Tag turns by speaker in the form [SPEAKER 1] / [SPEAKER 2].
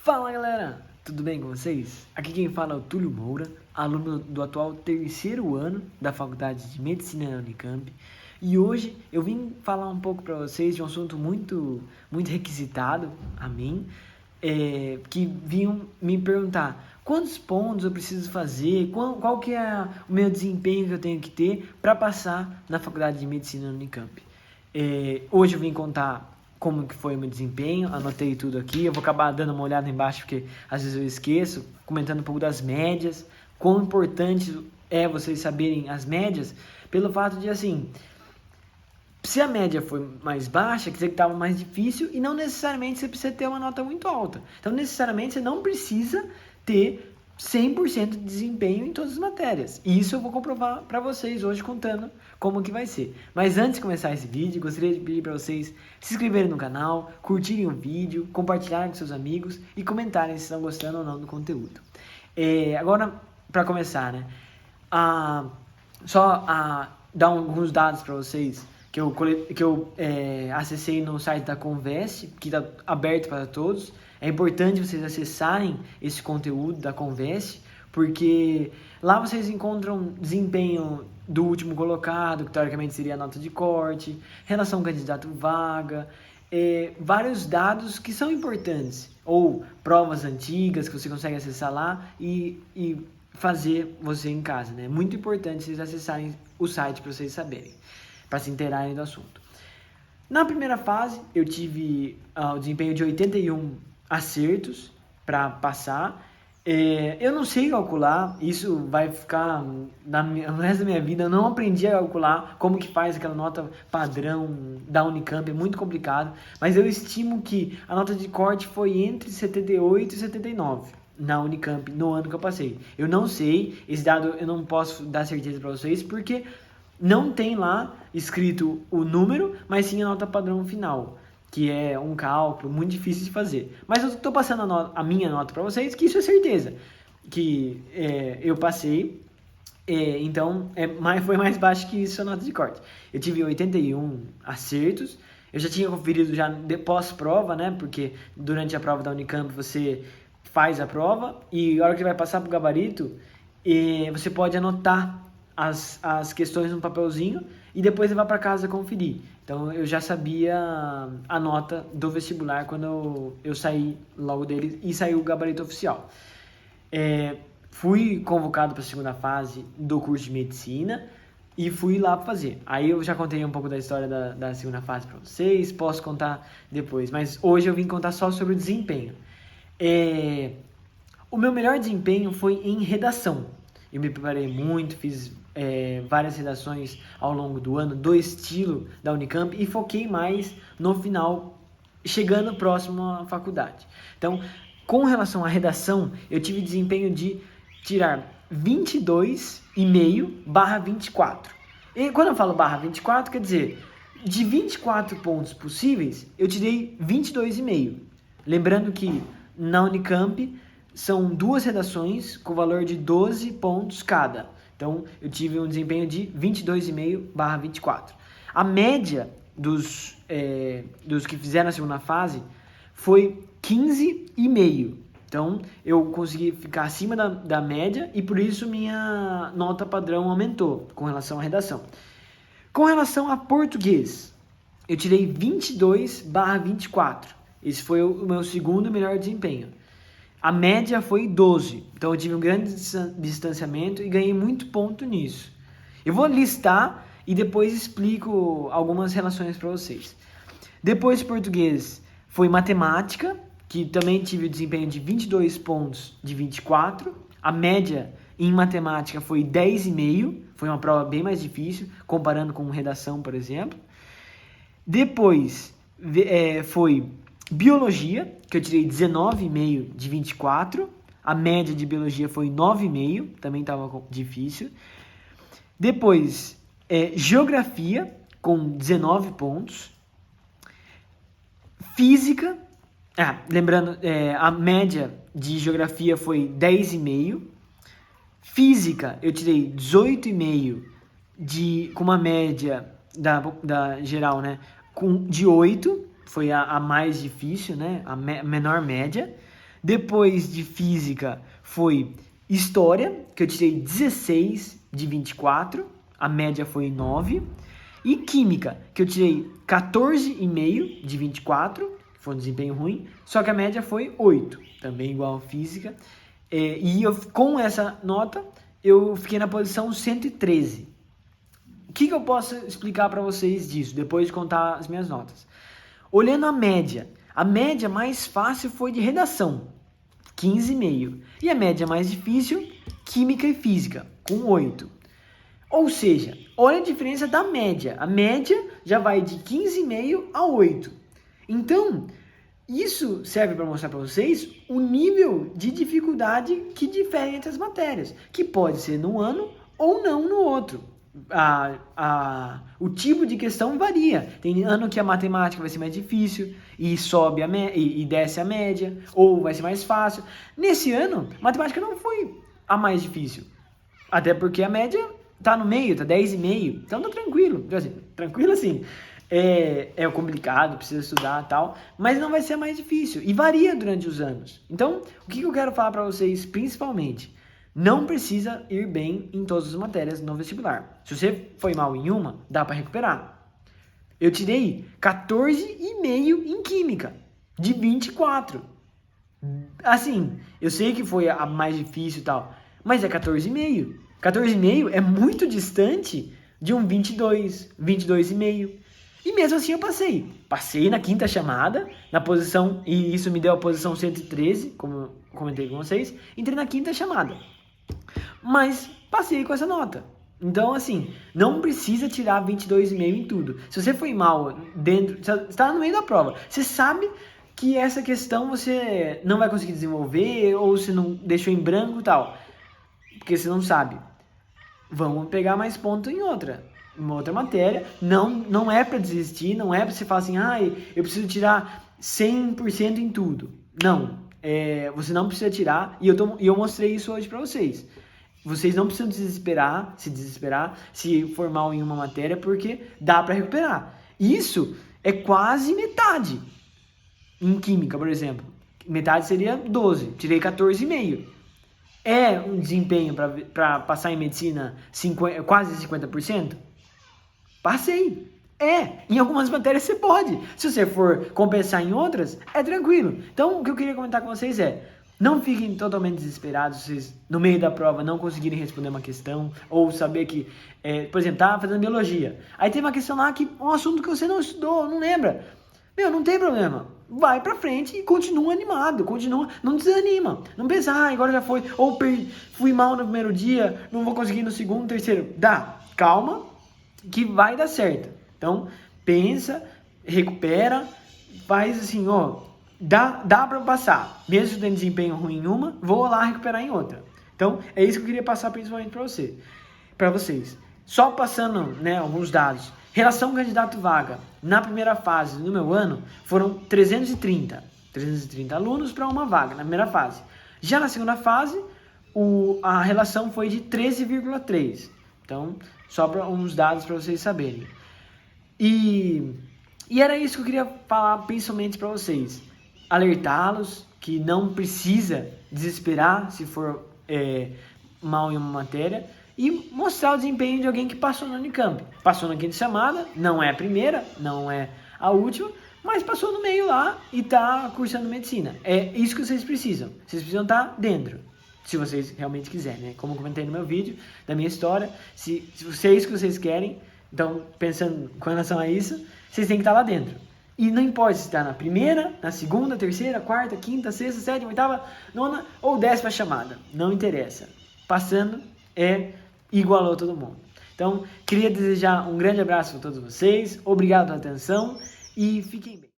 [SPEAKER 1] Fala galera, tudo bem com vocês? Aqui quem fala é o Túlio Moura, aluno do atual terceiro ano da Faculdade de Medicina da Unicamp. E hoje eu vim falar um pouco para vocês de um assunto muito requisitado a mim, que vinham me perguntar quantos pontos eu preciso fazer, qual que é o meu desempenho que eu tenho que ter para passar na Faculdade de Medicina da Unicamp. Hoje eu vim contar como que foi o meu desempenho, anotei tudo aqui, eu vou acabar dando uma olhada embaixo porque às vezes eu esqueço, comentando um pouco das médias, quão importante é vocês saberem as médias, pelo fato de assim, se a média foi mais baixa, quer dizer que estava mais difícil e não necessariamente você precisa ter uma nota muito alta. Então, necessariamente, você não precisa ter 100% de desempenho em todas as matérias. E isso eu vou comprovar para vocês hoje contando como que vai ser. Mas antes de começar esse vídeo, gostaria de pedir para vocês se inscreverem no canal, curtirem o vídeo, compartilharem com seus amigos e comentarem se estão gostando ou não do conteúdo. Agora, para começar, né? Dar alguns dados para vocês que eu acessei no site da Conveste, que está aberto para todos. É importante vocês acessarem esse conteúdo da Conveste, porque lá vocês encontram desempenho do último colocado, que teoricamente seria a nota de corte, relação candidato-vaga, vários dados que são importantes, ou provas antigas que você consegue acessar lá e fazer você em casa, né? É muito importante vocês acessarem o site para vocês saberem, para se inteirarem do assunto. Na primeira fase, eu tive o desempenho de 81 acertos para passar. Eu não sei calcular, isso vai ficar no resto da minha vida. Eu não aprendi a calcular como que faz aquela nota padrão da Unicamp, é muito complicado. Mas eu estimo que a nota de corte foi entre 78 e 79 na Unicamp, no ano que eu passei. Eu não sei, esse dado eu não posso dar certeza para vocês, porque não tem lá escrito o número, mas sim a nota padrão final, que é um cálculo muito difícil de fazer. Mas eu estou passando a minha nota para vocês, que isso é certeza, que eu passei, então foi mais baixo que isso a nota de corte. Eu tive 81 acertos, eu já tinha conferido já pós-prova, né, porque durante a prova da Unicamp você faz a prova e a hora que vai passar para o gabarito, você pode anotar as questões num papelzinho e depois levar para casa conferir. Então eu já sabia a nota do vestibular quando eu saí logo dele e saiu o gabarito oficial. Fui convocado para a segunda fase do curso de medicina e fui lá fazer. Aí eu já contei um pouco da história da segunda fase para vocês, posso contar depois, mas hoje eu vim contar só sobre o desempenho. O meu melhor desempenho foi em redação. Eu me preparei muito, fiz várias redações ao longo do ano do estilo da Unicamp e foquei mais no final, chegando próximo à faculdade. Então, com relação à redação, eu tive desempenho de tirar 22,5/24. E quando eu falo /24, quer dizer, de 24 pontos possíveis, eu tirei 22,5. Lembrando que na Unicamp são duas redações com valor de 12 pontos cada. Então, eu tive um desempenho de 22,5/24. A média dos que fizeram a segunda fase foi 15,5. Então, eu consegui ficar acima da média e, por isso, minha nota padrão aumentou com relação à redação. Com relação a português, eu tirei 22/24. Esse foi o meu segundo melhor desempenho. A média foi 12, então eu tive um grande distanciamento e ganhei muito ponto nisso. Eu vou listar e depois explico algumas relações para vocês. Depois de português foi matemática, que também tive o desempenho de 22 pontos de 24. A média em matemática foi 10,5, foi uma prova bem mais difícil, comparando com redação, por exemplo. Depois foi biologia, que eu tirei 19,5 de 24. A média de biologia foi 9,5, também estava difícil. Depois, geografia, com 19 pontos. Física, lembrando, a média de geografia foi 10,5. Física, eu tirei 18,5 com uma média da geral, né, de 8. Foi a mais difícil, né? A menor média. Depois de física foi história, que eu tirei 16 de 24, a média foi 9. E química, que eu tirei 14,5 de 24, foi um desempenho ruim, só que a média foi 8, também igual a física. E com essa nota, eu fiquei na posição 113. O que eu posso explicar para vocês disso, depois de contar as minhas notas? Olhando a média mais fácil foi de redação, 15,5. E a média mais difícil, química e física, com 8. Ou seja, olha a diferença da média. A média já vai de 15,5 a 8. Então, isso serve para mostrar para vocês o nível de dificuldade que difere entre as matérias, que pode ser num ano ou não no outro. O tipo de questão varia. Tem ano que a matemática vai ser mais difícil e sobe e desce a média, ou vai ser mais fácil. Nesse ano, matemática não foi a mais difícil, até porque a média tá no meio, tá 10,5, então tá tranquilo. Tranquilo assim, é complicado, precisa estudar e tal, mas não vai ser a mais difícil, e varia durante os anos. Então, o que eu quero falar para vocês, principalmente, não precisa ir bem em todas as matérias no vestibular. Se você foi mal em uma, dá para recuperar. Eu tirei 14,5 em química, de 24. Assim, eu sei que foi a mais difícil e tal, mas é 14,5. 14,5 é muito distante de um 22, 22,5. E mesmo assim eu passei. Passei na quinta chamada, na posição, e isso me deu a posição 113, como eu comentei com vocês. Entrei na quinta chamada. Mas passei com essa nota. Então, assim, não precisa tirar 22,5 em tudo. Se você foi mal dentro, você está no meio da prova, você sabe que essa questão você não vai conseguir desenvolver, ou você não deixou em branco e tal, porque você não sabe. Vamos pegar mais ponto em outra matéria. Não é para desistir, não é para você falar assim, eu preciso tirar 100% em tudo. Não, você não precisa tirar, e eu mostrei isso hoje para vocês. Vocês não precisam se desesperar se for mal em uma matéria, porque dá para recuperar. Isso é quase metade. Em química, por exemplo, metade seria 12, tirei 14,5. É um desempenho para passar em medicina quase 50%? Passei. Em algumas matérias você pode. Se você for compensar em outras, é tranquilo. Então, o que eu queria comentar com vocês não fiquem totalmente desesperados se vocês, no meio da prova, não conseguirem responder uma questão, ou saber que, por exemplo, tá fazendo biologia. Aí tem uma questão lá que um assunto que você não estudou, não lembra. Não tem problema. Vai pra frente e continua animado, não desanima. Não pensa, agora já foi, ou fui mal no primeiro dia, não vou conseguir no segundo, terceiro. Calma, que vai dar certo. Então, pensa, recupera, faz assim, dá pra passar. Mesmo se tem desempenho ruim em uma, vou lá recuperar em outra. Então, é isso que eu queria passar principalmente pra vocês. Só passando, alguns dados. Relação candidato-vaga. Na primeira fase, no meu ano, foram 330 alunos para uma vaga, na primeira fase. Já na segunda fase, a relação foi de 13,3. Então, só para uns dados para vocês saberem. E era isso que eu queria falar principalmente para vocês. Alertá-los que não precisa desesperar se for mal em uma matéria, e mostrar o desempenho de alguém que passou no Unicamp. Passou na quinta chamada, não é a primeira, não é a última, mas passou no meio lá e está cursando medicina. É isso que vocês precisam. Vocês precisam estar dentro, se vocês realmente quiserem, Como eu comentei no meu vídeo, da minha história, se é isso que vocês querem, então, pensando com relação a isso, vocês têm que estar lá dentro. E não importa se está na primeira, na segunda, terceira, quarta, quinta, sexta, sétima, oitava, nona ou 10ª chamada. Não interessa. Passando igualou todo mundo. Então, queria desejar um grande abraço para todos vocês. Obrigado pela atenção e fiquem bem.